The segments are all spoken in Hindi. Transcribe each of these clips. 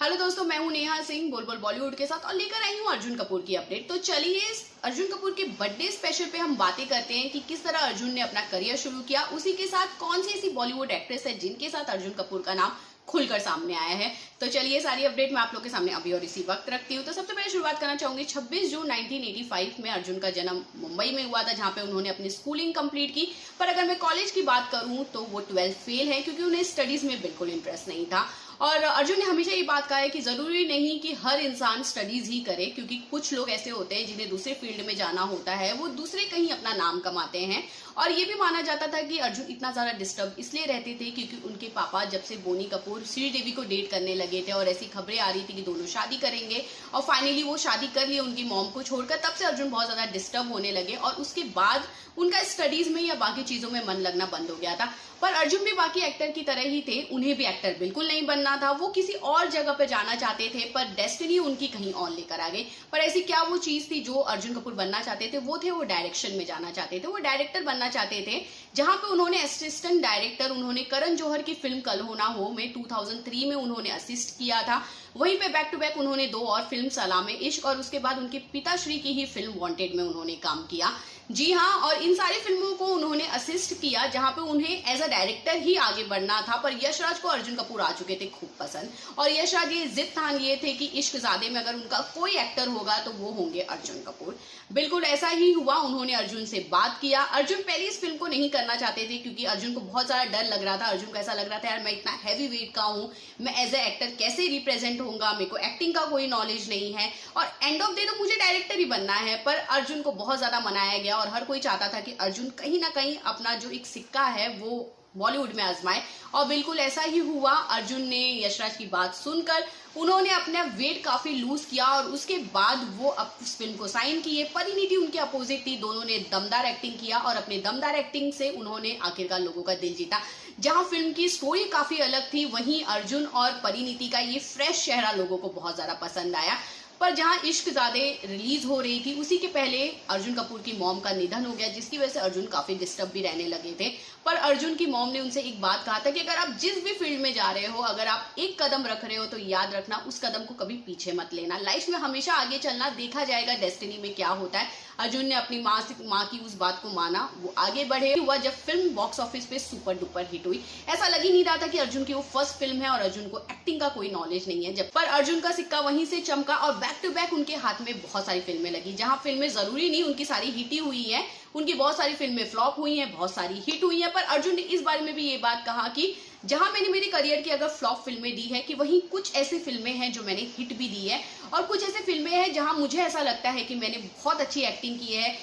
हेलो दोस्तों, मैं हूं नेहा सिंह बोल बोल बॉलीवुड के साथ और लेकर आई हूं अर्जुन कपूर की अपडेट। तो चलिए अर्जुन कपूर के बर्थडे स्पेशल पे हम बातें करते हैं कि किस तरह अर्जुन ने अपना करियर शुरू किया। उसी के साथ कौन सी ऐसी बॉलीवुड एक्ट्रेस है जिनके साथ अर्जुन कपूर का नाम खुलकर सामने आया है। तो चलिए सारी अपडेट मैं आप लोग के सामने अभी और इसी वक्त रखती हूँ। तो सबसे पहले शुरुआत करना चाहूंगी 26 जून 1985 में अर्जुन का जन्म मुंबई में हुआ था, जहां पे उन्होंने अपनी स्कूलिंग कंप्लीट की। पर अगर मैं कॉलेज की बात करूं तो वो 12th फेल है, क्योंकि उन्हें स्टडीज में बिल्कुल इंटरेस्ट नहीं था। और अर्जुन ने हमेशा ये बात कहा है कि जरूरी नहीं कि हर इंसान स्टडीज ही करे, क्योंकि कुछ लोग ऐसे होते हैं जिन्हें दूसरे फील्ड में जाना होता है, वो दूसरे कहीं अपना नाम कमाते हैं। और ये भी माना जाता था कि अर्जुन इतना ज्यादा डिस्टर्ब इसलिए रहते थे क्योंकि उनके पापा जब से बोनी कपूर श्रीदेवी को डेट करने लगे थे और ऐसी खबरें आ रही थी कि दोनों शादी करेंगे, और फाइनली वो शादी कर लिए उनकी मॉम को छोड़कर, तब से अर्जुन बहुत ज्यादा डिस्टर्ब होने लगे और उसके बाद उनका स्टडीज में या बाकी चीजों में मन लगना बंद हो गया था। पर अर्जुन भी बाकी एक्टर की तरह ही थे, उन्हें भी एक्टर बिल्कुल नहीं बनना था। वो किसी और जगह पे जाना चाहते थे, पर डेस्टिनी उनकी कहीं और लेकर आ गई। पर ऐसी क्या वो चीज थी जो अर्जुन कपूर बनना चाहते थे? वो थे वो डायरेक्शन में जाना चाहते थे, वो डायरेक्टर बनना चाहते थे। जहां पे उन्होंने असिस्टेंट डायरेक्टर उन्होंने करण जौहर की फिल्म कल हो ना हो में 2003 में उन्होंने असिस्ट किया था। वहीं पे बैक टू बैक उन्होंने 2 और फिल्म सलामे इश्क और उसके बाद उनके पिताश्री की ही फिल्म वांटेड में उन्होंने काम किया। जी हाँ, और इन सारी फिल्मों को उन्होंने असिस्ट किया जहां पे उन्हें एज अ डायरेक्टर ही आगे बढ़ना था। पर यशराज को अर्जुन कपूर आ चुके थे खूब पसंद, और यशराज ये जिद ठान लिए थे कि इश्क ज़ादे में अगर उनका कोई एक्टर होगा तो वो होंगे अर्जुन कपूर। बिल्कुल ऐसा ही हुआ, उन्होंने अर्जुन से बात किया। अर्जुन पहले इस फिल्म को नहीं करना चाहते थे क्योंकि अर्जुन को बहुत सारा डर लग रहा था। अर्जुन को ऐसा लग रहा था यार मैं इतना हैवी वेट का हूँ, मैं एज ए एक्टर कैसे रिप्रेजेंट होऊंगा, मेरे को एक्टिंग का कोई नॉलेज नहीं है और एंड ऑफ डे तो मुझे डायरेक्टर ही बनना है। पर अर्जुन को बहुत ज्यादा मनाया गया और हर कोई चाहता था कि अर्जुन कहीं ना कहीं अपना जो एक सिक्का है वो बॉलीवुड में आजमाए, और बिल्कुल ऐसा ही हुआ। अर्जुन ने यशराज की बात सुनकर उन्होंने अपना वेट काफी लूज किया और उसके बाद वो अब इस फिल्म को साइन किए। परिणीति उनके अपोजिट थी, दोनों ने दमदार एक्टिंग किया और अपने दमदार एक्टिंग से उन्होंने आखिरकार लोगों का दिल जीता। जहां फिल्म की स्टोरी काफी अलग थी, वहीं अर्जुन और परिणीति का ये फ्रेश चेहरा लोगों को बहुत ज्यादा पसंद आया। पर जहां इश्क ज़ादे रिलीज हो रही थी उसी के पहले अर्जुन कपूर की मॉम का निधन हो गया, जिसकी वजह से अर्जुन काफी डिस्टर्ब भी रहने लगे थे। पर अर्जुन की मॉम ने उनसे एक बात कहा था कि अगर आप जिस भी फील्ड में जा रहे हो, अगर आप एक कदम रख रहे हो तो याद रखना उस कदम को कभी पीछे मत लेना। लाइफ में हमेशा आगे चलना, देखा जाएगा डेस्टिनी में क्या होता है। अर्जुन ने अपनी माँ की उस बात को माना, वो आगे बढ़े। हुआ जब फिल्म बॉक्स ऑफिस पे सुपर डुपर हिट हुई, ऐसा लग ही नहीं रहा था कि अर्जुन की वो फर्स्ट फिल्म है और अर्जुन को एक्टिंग का कोई नॉलेज नहीं है। जब पर अर्जुन का सिक्का वहीं से चमका और बैक टू बैक उनके हाथ में बहुत सारी फिल्में लगी। जहां फिल्में जरूरी नहीं उनकी सारी हिट ही हुई है, उनकी बहुत सारी फिल्में फ्लॉप हुई हैं, बहुत सारी हिट हुई हैं। पर अर्जुन ने इस बारे में भी ये बात कहा कि जहां मैंने मेरे करियर की अगर फ्लॉप फिल्में दी है, कि वहीं कुछ ऐसी फिल्में हैं जो मैंने हिट भी दी है और कुछ ऐसी फिल्में हैं जहां मुझे ऐसा लगता है कि मैंने बहुत अच्छी एक्टिंग की है।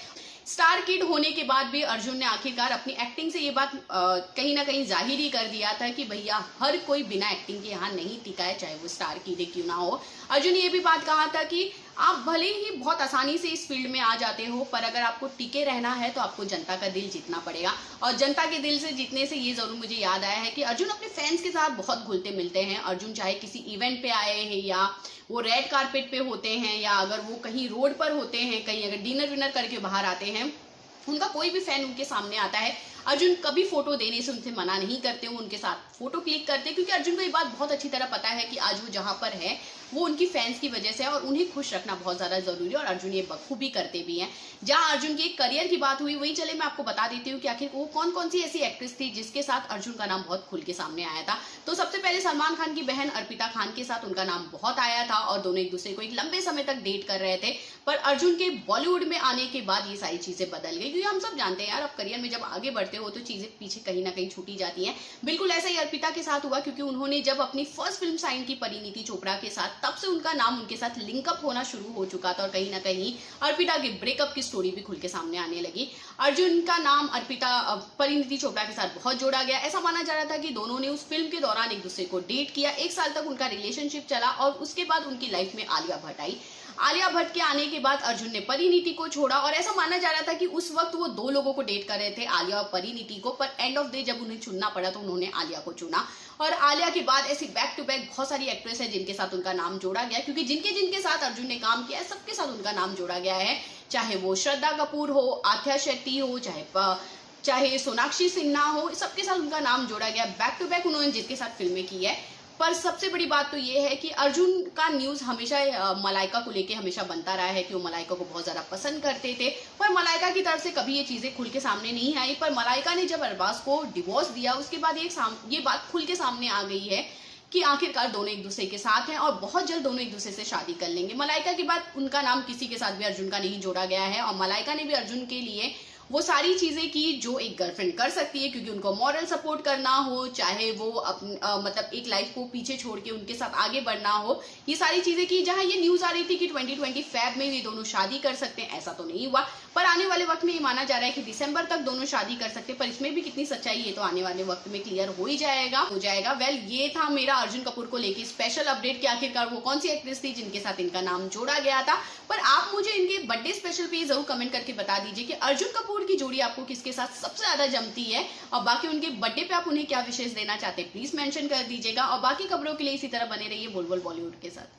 स्टार किड होने के बाद भी अर्जुन ने आखिरकार अपनी एक्टिंग से ये बात कहीं ना कहीं जाहिर ही कर दिया था कि भैया हर कोई बिना एक्टिंग के यहाँ नहीं टिका है, चाहे वो स्टार किड क्यों ना हो। अर्जुन ने ये भी बात कहा था कि आप भले ही बहुत आसानी से इस फील्ड में आ जाते हो, पर अगर आपको टिके रहना है तो आपको जनता का दिल जीतना पड़ेगा। और जनता के दिल से जीतने से ये जरूर मुझे याद आया है कि अर्जुन अपने फैंस के साथ बहुत घुलते मिलते हैं। अर्जुन चाहे किसी इवेंट पे आए हैं या वो रेड कारपेट पे होते हैं या अगर वो कहीं रोड पर होते हैं, कहीं अगर डिनर विनर करके बाहर आते हैं, उनका कोई भी फैन उनके सामने आता है, अर्जुन कभी फोटो देने से उनसे मना नहीं करते, वो उनके साथ फोटो क्लिक करते, क्योंकि अर्जुन को ये बात बहुत अच्छी तरह पता है कि आज वो जहां पर है वो उनकी फैंस की वजह से है और उन्हें खुश रखना बहुत ज्यादा जरूरी है, और अर्जुन ये बखूबी करते भी हैं। जहां अर्जुन के करियर की बात हुई, वही चले मैं आपको बता देती हूँ कि आखिर वो कौन कौन सी ऐसी एक्ट्रेस थी जिसके साथ अर्जुन का नाम बहुत खुल के सामने आया था। तो सबसे पहले सलमान खान की बहन अर्पिता खान के साथ उनका नाम बहुत आया था और दोनों एक दूसरे को एक लंबे समय तक डेट कर रहे थे। पर अर्जुन के बॉलीवुड में आने के बाद ये सारी चीजें बदल गई, क्योंकि हम सब जानते हैं यार, अब करियर में जब आगे बढ़ते हो तो चीजें पीछे कहीं ना कहीं छूटी जाती हैं। बिल्कुल ऐसा ही अर्पिता के साथ हुआ, क्योंकि उन्होंने जब अपनी फर्स्ट फिल्म साइन की परिणीति चोपड़ा के साथ, तब से उनका नाम उनके साथ लिंकअप होना शुरू हो चुका था और कहीं ना कहीं अर्पिता के ब्रेकअप की स्टोरी भी खुल के सामने आने लगी। अर्जुन का नाम अर्पिता परिणीति चोपड़ा के साथ बहुत जोड़ा गया। ऐसा माना जा रहा था कि दोनों ने उस फिल्म के दौरान एक दूसरे को डेट किया, 1 साल तक उनका रिलेशनशिप चला और उसके बाद उनकी लाइफ में आलिया भट्ट आई। आलिया भट्ट के आने के बाद अर्जुन ने परिणीति को छोड़ा और ऐसा माना जा रहा था कि उस वक्त वो 2 लोगों को डेट कर रहे थे, आलिया और परिणीति को। पर एंड ऑफ डे जब उन्हें चुनना पड़ा तो उन्होंने आलिया को चुना। और आलिया के बाद ऐसी बैक टू बैक बहुत सारी एक्ट्रेस है जिनके साथ उनका नाम जोड़ा गया, क्योंकि जिनके जिनके साथ अर्जुन ने काम किया है सबके साथ उनका नाम जोड़ा गया है। चाहे वो श्रद्धा कपूर हो, आथ्या शेट्टी हो, चाहे सोनाक्षी सिन्हा हो, सबके साथ उनका नाम जोड़ा गया। बैक टू बैक उन्होंने जिनके साथ फिल्में की है। पर सबसे बड़ी बात तो ये है कि अर्जुन का न्यूज हमेशा मलाइका को लेके हमेशा बनता रहा है कि वो मलाइका को बहुत ज्यादा पसंद करते थे, पर मलाइका की तरफ से कभी ये चीजें खुल के सामने नहीं आई। पर मलाइका ने जब अरबाज को डिवोर्स दिया उसके बाद ये बात खुल के सामने आ गई है कि आखिरकार दोनों एक दूसरे के साथ हैं और बहुत जल्द दोनों एक दूसरे से शादी कर लेंगे। मलाइका के बाद उनका नाम किसी के साथ भी अर्जुन का नहीं जोड़ा गया है और मलाइका ने भी अर्जुन के लिए वो सारी चीजें की जो एक गर्लफ्रेंड कर सकती है, क्योंकि उनको मॉरल सपोर्ट करना हो, चाहे वो मतलब एक लाइफ को पीछे छोड़ के उनके साथ आगे बढ़ना हो, ये सारी चीजें की। जहां ये न्यूज आ रही थी कि 2020 फेब में ये दोनों शादी कर सकते हैं, ऐसा तो नहीं हुआ, पर आने वाले वक्त में ये माना जा रहा है कि दिसंबर तक दोनों शादी कर सकते हैं। पर इसमें भी कितनी सच्चाई है तो आने वाले वक्त में क्लियर हो जाएगा। वेल, ये था मेरा अर्जुन कपूर को लेके स्पेशल अपडेट कि आखिरकार वो कौन सी एक्ट्रेस थी जिनके साथ इनका नाम जोड़ा गया था। पर आप मुझे इनके बर्थडे स्पेशल पे जरूर कमेंट करके बता दीजिए कि अर्जुन कपूर की जोड़ी आपको किसके साथ सबसे ज्यादा जमती है, और बाकी उनके बर्थडे पे आप उन्हें क्या विशेष देना चाहते हैं प्लीज मेंशन कर दीजिएगा। और बाकी खबरों के लिए इसी तरह बने रहिए बोल बोल बॉलीवुड के साथ।